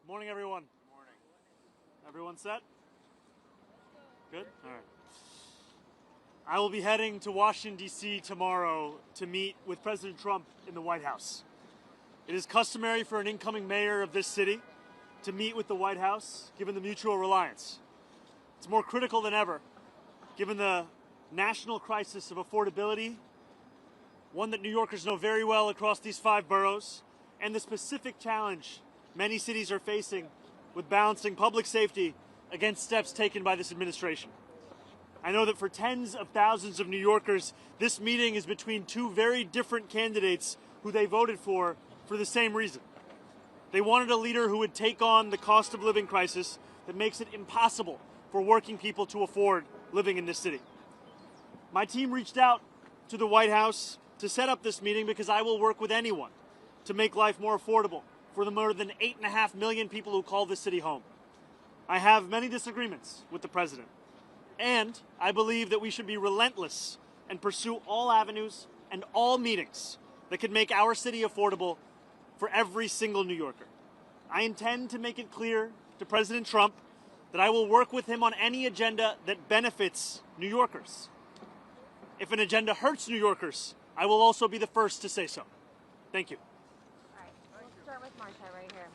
Morning, everyone. Morning. Everyone set? Good? All right. I will be heading to Washington, D.C. tomorrow to meet with President Trump in the White House. It is customary for an incoming mayor of this city to meet with the White House, given the mutual reliance. It's more critical than ever, given the national crisis of affordability, one that New Yorkers know very well across these 5 boroughs, and the specific challenge many cities are facing with balancing public safety against steps taken by this administration. I know that for tens of thousands of New Yorkers, this meeting is between 2 very different candidates who they voted for the same reason. They wanted a leader who would take on the cost of living crisis that makes it impossible for working people to afford living in this city. My team reached out to the White House to set up this meeting because I will work with anyone to make life more affordable for the more than 8.5 million people who call this city home. I have many disagreements with the president, and I believe that we should be relentless and pursue all avenues and all meetings that could make our city affordable for every single New Yorker. I intend to make it clear to President Trump that I will work with him on any agenda that benefits New Yorkers. If an agenda hurts New Yorkers, I will also be the first to say so. Thank you. All right, we'll start with Marta right here.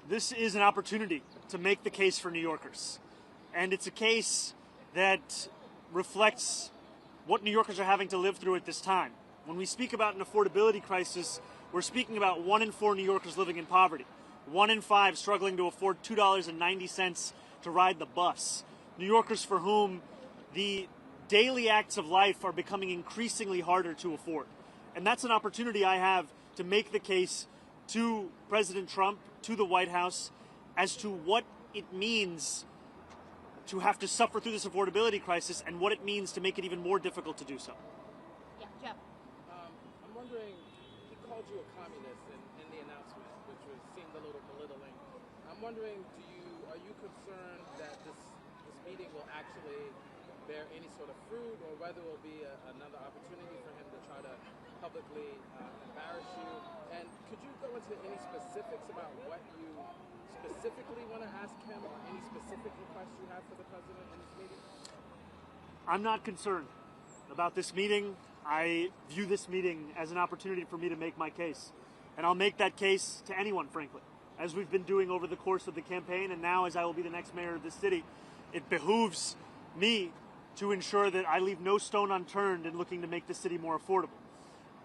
This is an opportunity to make the case for New Yorkers. And it's a case that reflects what New Yorkers are having to live through at this time. When we speak about an affordability crisis, we're speaking about 1 in 4 New Yorkers living in poverty, 1 in 5 struggling to afford $2.90 to ride the bus. New Yorkers for whom the daily acts of life are becoming increasingly harder to afford. And that's an opportunity I have to make the case to President Trump, to the White House, as to what it means to have to suffer through this affordability crisis and what it means to make it even more difficult to do so. Yeah, Jeff. I'm wondering, he called you a communist in the announcement, which seemed a little belittling. I'm wondering, are you concerned that this meeting will actually bear any sort of fruit, or whether it will be another opportunity for him to try to publicly embarrass you? And could you go into any specifics about what you specifically want to ask him, or any specific requests you have for the president in this meeting? I'm not concerned about this meeting. I view this meeting as an opportunity for me to make my case. And I'll make that case to anyone, frankly, as we've been doing over the course of the campaign, and now as I will be the next mayor of this city. It behooves me to ensure that I leave no stone unturned in looking to make the city more affordable.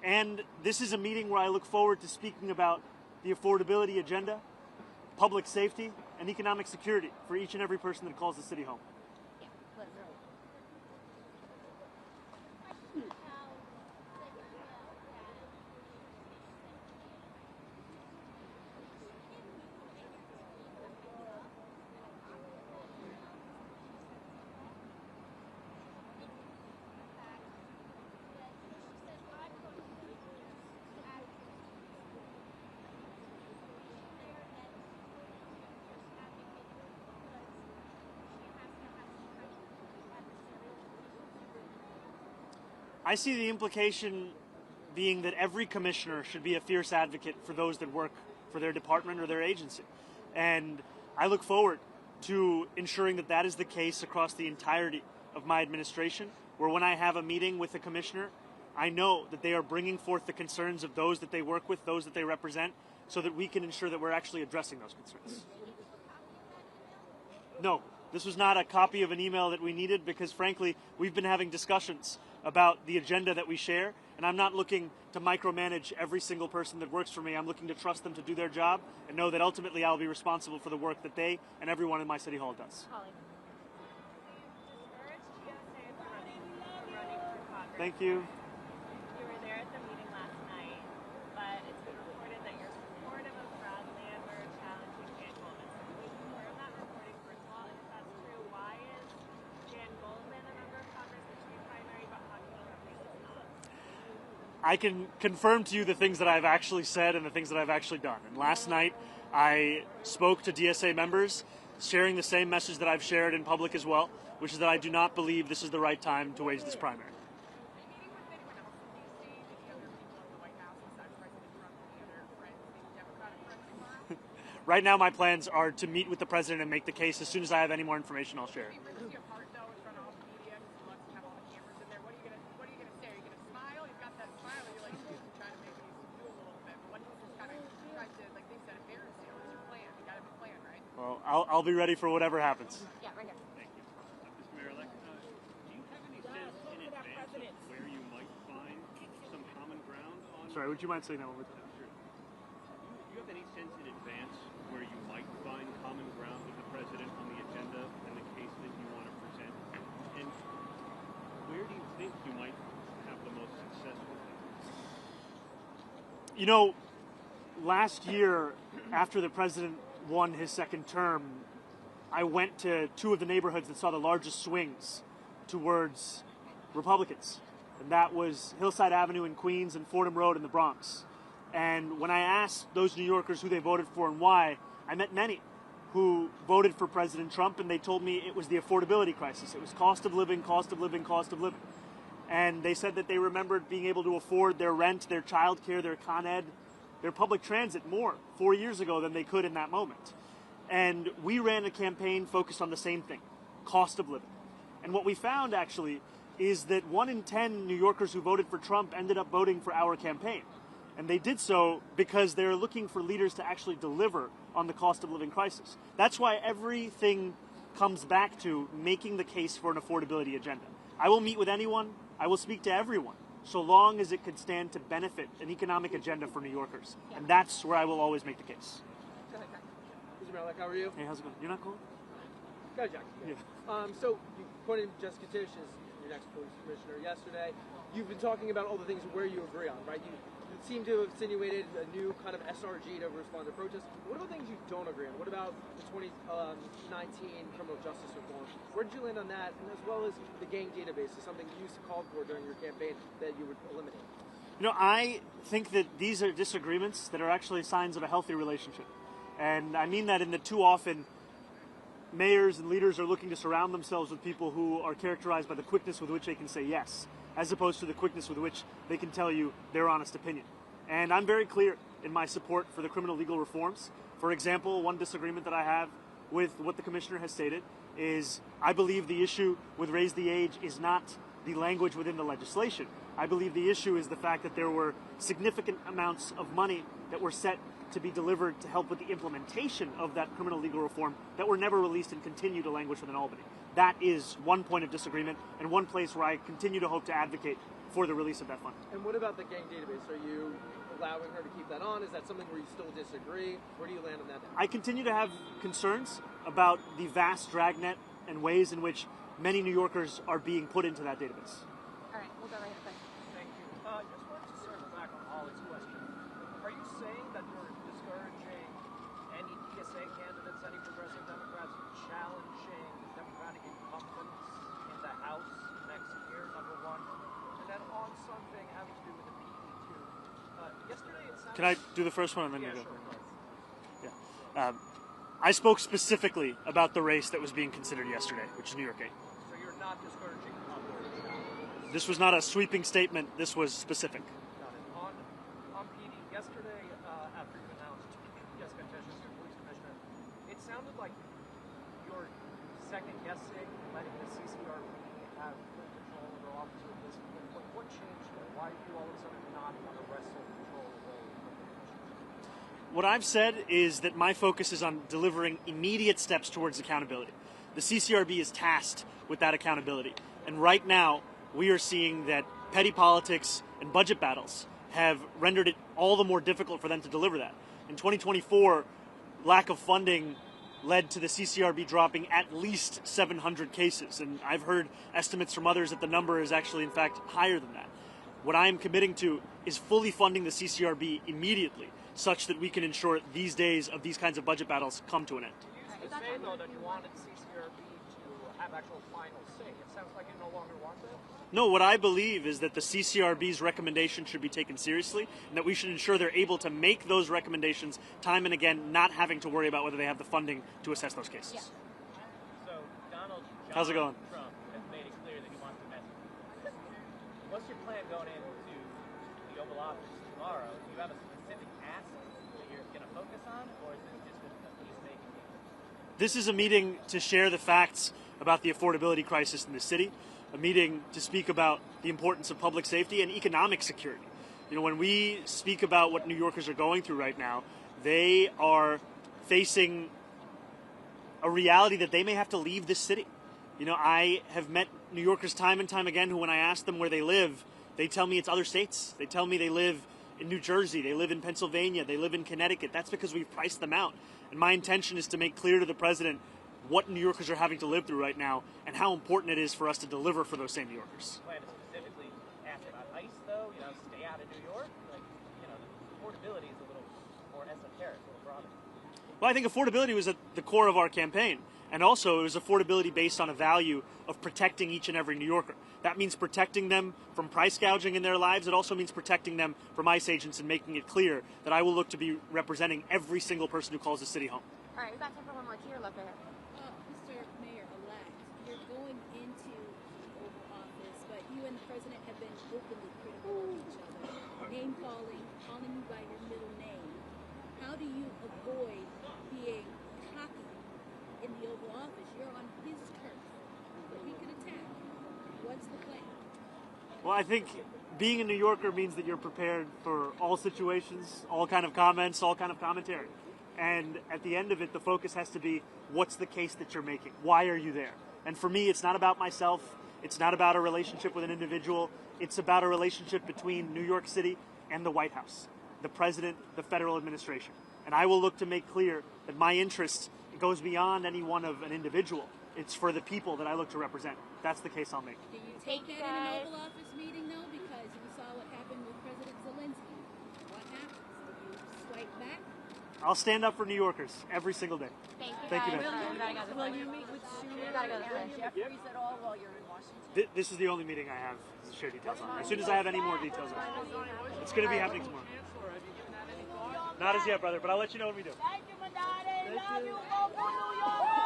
And this is a meeting where I look forward to speaking about the affordability agenda, public safety, and economic security for each and every person that calls the city home. Yeah, Liz. I see the implication being that every commissioner should be a fierce advocate for those that work for their department or their agency. And I look forward to ensuring that that is the case across the entirety of my administration, where when I have a meeting with a commissioner, I know that they are bringing forth the concerns of those that they work with, those that they represent, so that we can ensure that we're actually addressing those concerns. No, this was not a copy of an email that we needed because, frankly, we've been having discussions about the agenda that we share, and I'm not looking to micromanage every single person that works for me. I'm looking to trust them to do their job and know that ultimately I'll be responsible for the work that they and everyone in my city hall does. Holly. Thank you. You were there at the meeting last night, but it's been reported that you're supportive of Bradlander challenging Jan Goldman. Can you confirm that reporting, first of all? And if that's true, why is Jan Goldman a member of Congress, the chief primary, but Joaquin Rodriguez is not? I can confirm to you the things that I've actually said and the things that I've actually done. And last night, I spoke to DSA members, sharing the same message that I've shared in public as well, which is that I do not believe this is the right time to wage this primary. Right now, my plans are to meet with the president and make the case. As soon as I have any more information, I'll share it. Well, I'll be ready for whatever happens. Yeah, right here. Thank you. Mr. Mayor-elect, do you have any sense in advance of where you might find some common ground on... Sorry, would you mind saying that one more time? Sure. Do you have any sense in advance where you might find common ground with the president on the agenda and the case that you want to present? And where do you think you might have the most success with it? You know, last year, after the president won his second term, I went to two of the neighborhoods that saw the largest swings towards Republicans. And that was Hillside Avenue in Queens and Fordham Road in the Bronx. And when I asked those New Yorkers who they voted for and why, I met many who voted for President Trump, and they told me it was the affordability crisis. It was cost of living, cost of living, cost of living. And they said that they remembered being able to afford their rent, their child care, their Con Ed, their public transit more 4 years ago than they could in that moment. And we ran a campaign focused on the same thing, cost of living. And what we found actually is that 1 in 10 New Yorkers who voted for Trump ended up voting for our campaign. And they did so because they're looking for leaders to actually deliver on the cost of living crisis. That's why everything comes back to making the case for an affordability agenda. I will meet with anyone, I will speak to everyone, so long as it could stand to benefit an economic agenda for New Yorkers. And that's where I will always make the case. Mr. Mayor, how are you? Hey, how's it going? You're not cool? Good, Jack. Yeah. So you appointed Jessica Tisch as your next police commissioner yesterday. You've been talking about all the things where you agree on, right? You seem to have insinuated a new kind of SRG to respond to protests. What about things you don't agree on? What about the 2019 criminal justice reform? Where did you land on that? And as well as the gang database is something you used to call for during your campaign that you would eliminate. You know, I think that these are disagreements that are actually signs of a healthy relationship. And I mean that in that too often mayors and leaders are looking to surround themselves with people who are characterized by the quickness with which they can say yes, as opposed to the quickness with which they can tell you their honest opinion. And I'm very clear in my support for the criminal legal reforms. For example, one disagreement that I have with what the commissioner has stated is I believe the issue with raise the age is not the language within the legislation. I believe the issue is the fact that there were significant amounts of money that were set to be delivered to help with the implementation of that criminal legal reform that were never released and continue to languish within Albany. That is one point of disagreement and one place where I continue to hope to advocate for the release of that fund. And what about the gang database? Are you allowing her to keep that on? Is that something where you still disagree? Where do you land on that now? I continue to have concerns about the vast dragnet and ways in which many New Yorkers are being put into that database. All right, we'll go right here. Thank you. Just wanted to circle back on Holly's question. Are you saying that you're discouraging any DSA candidates, any progressive Democrats challenging Democratic incumbents in the House next year, number one? And then on something having to do with the PD2. Yesterday it sounded... Can I do the first one and then Yeah, you go? sure. Yeah. I spoke specifically about the race that was being considered yesterday, which is New York 8. So you're not discouraging others. This was not a sweeping statement. This was specific. Got it. On PD, yesterday, after you announced Jessica Tisch as your police commissioner, it sounded like you're second-guessing letting the CCRB have full control of their office of discipline. What changed there? Why do you all of a sudden not want to wrestle control away from the commissioner? What I've said is that my focus is on delivering immediate steps towards accountability. The CCRB is tasked with that accountability. And right now, we are seeing that petty politics and budget battles have rendered it all the more difficult for them to deliver that. In 2024, lack of funding led to the CCRB dropping at least 700 cases. And I've heard estimates from others that the number is actually, in fact, higher than that. What I am committing to is fully funding the CCRB immediately, such that we can ensure these days of these kinds of budget battles come to an end. You used to say, though, that you wanted CCRB to have have actual final say. It sounds like you no longer want that. No, what I believe is that the CCRB's recommendation should be taken seriously, and that we should ensure they're able to make those recommendations time and again, not having to worry about whether they have the funding to assess those cases. Yeah. So Donald How's it going? Trump has made it clear that he wants to mess. What's your plan going into the Oval Office tomorrow? Do you have a specific ask that you're going to focus on, or is this just a peacemaking meeting? This is a meeting to share the facts about the affordability crisis in the city, a meeting to speak about the importance of public safety and economic security. You know, when we speak about what New Yorkers are going through right now, they are facing a reality that they may have to leave this city. You know, I have met New Yorkers time and time again who, when I ask them where they live, they tell me it's other states. They tell me they live in New Jersey, they live in Pennsylvania, they live in Connecticut. That's because we've priced them out. And my intention is to make clear to the president what New Yorkers are having to live through right now and how important it is for us to deliver for those same New Yorkers. Plan to specifically ask about ICE, though, you know, stay out of New York? Like, you know, the affordability is a little more esoteric, a little broader. Well, I think affordability was at the core of our campaign. And also, it was affordability based on a value of protecting each and every New Yorker. That means protecting them from price gouging in their lives. It also means protecting them from ICE agents and making it clear that I will look to be representing every single person who calls the city home. All right, we've got time for one more. Here, look ahead. Mr. Mayor-elect, you're going into the Oval Office, but you and the president have been openly critical of each other, name-calling, calling you by your middle name. How do you avoid being cocky in the Oval Office? You're on his turf, but he could attack. What's the plan? Well, I think being a New Yorker means that you're prepared for all situations, all kind of comments, all kind of commentary. And at the end of it, the focus has to be, what's the case that you're making? Why are you there? And for me, it's not about myself. It's not about a relationship with an individual. It's about a relationship between New York City and the White House, the president, the federal administration. And I will look to make clear that my interest goes beyond any one of an individual. It's for the people that I look to represent. That's the case I'll make. Do you take that in an Oval Office meeting, though? Because we saw what happened with President Zelensky. What happens? Do you swipe back? I'll stand up for New Yorkers every single day. Thank you, Thank you, guys. man. Will you meet with Schumer gotta go and this way. Jeffries at all while you're in Washington? This is the only meeting I have to share details on. As soon as I have any more details on it. It's going to be happening tomorrow. Not as yet, brother, but I'll let you know when we do. Thank you, Mamdani. Love you. Go for New York.